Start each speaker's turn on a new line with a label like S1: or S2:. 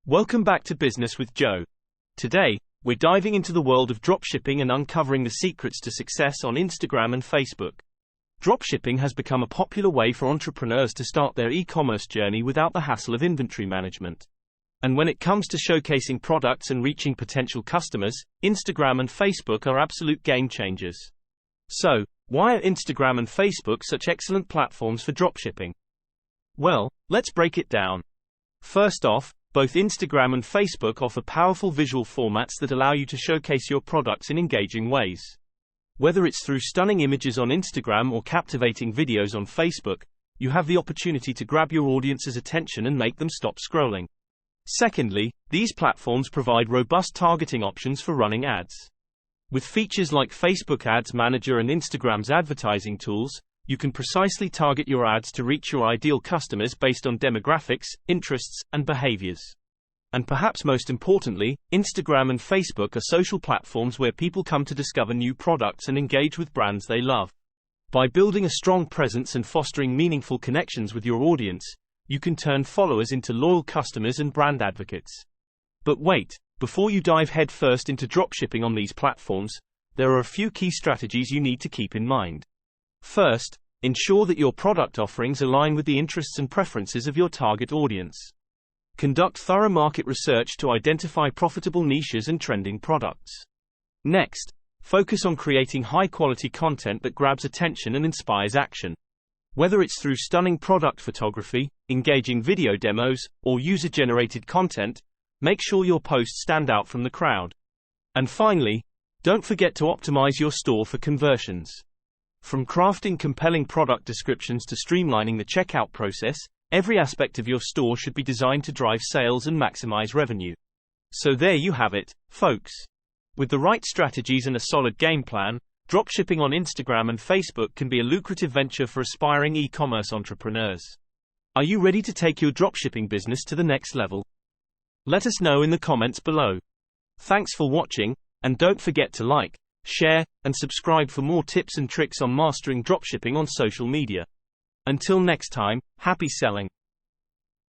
S1: Welcome back to Business with Joe. Today, we're diving into the world of dropshipping and uncovering the secrets to success on Instagram and Facebook. Dropshipping has become a popular way for entrepreneurs to start their e-commerce journey without the hassle of inventory management. And when it comes to showcasing products and reaching potential customers, Instagram and Facebook are absolute game changers. So, why are Instagram and Facebook such excellent platforms for dropshipping? Well, let's break it down. First off, both Instagram and Facebook offer powerful visual formats that allow you to showcase your products in engaging ways. Whether it's through stunning images on Instagram or captivating videos on Facebook, you have the opportunity to grab your audience's attention and make them stop scrolling. Secondly, these platforms provide robust targeting options for running ads. With features like Facebook Ads Manager and Instagram's advertising tools, you can precisely target your ads to reach your ideal customers based on demographics, interests, and behaviors. And perhaps most importantly, Instagram and Facebook are social platforms where people come to discover new products and engage with brands they love. By building a strong presence and fostering meaningful connections with your audience, you can turn followers into loyal customers and brand advocates. But wait, before you dive headfirst into dropshipping on these platforms, there are a few key strategies you need to keep in mind. First, ensure that your product offerings align with the interests and preferences of your target audience. Conduct thorough market research to identify profitable niches and trending products. Next, focus on creating high-quality content that grabs attention and inspires action. Whether it's through stunning product photography, engaging video demos, or user-generated content, make sure your posts stand out from the crowd. And finally, don't forget to optimize your store for conversions. From crafting compelling product descriptions to streamlining the checkout process, every aspect of your store should be designed to drive sales and maximize revenue. So there you have it, folks. With the right strategies and a solid game plan, dropshipping on Instagram and Facebook can be a lucrative venture for aspiring e-commerce entrepreneurs. Are you ready to take your dropshipping business to the next level? Let us know in the comments below. Thanks for watching, and don't forget to like, share, and subscribe for more tips and tricks on mastering dropshipping on social media. Until next time, happy selling.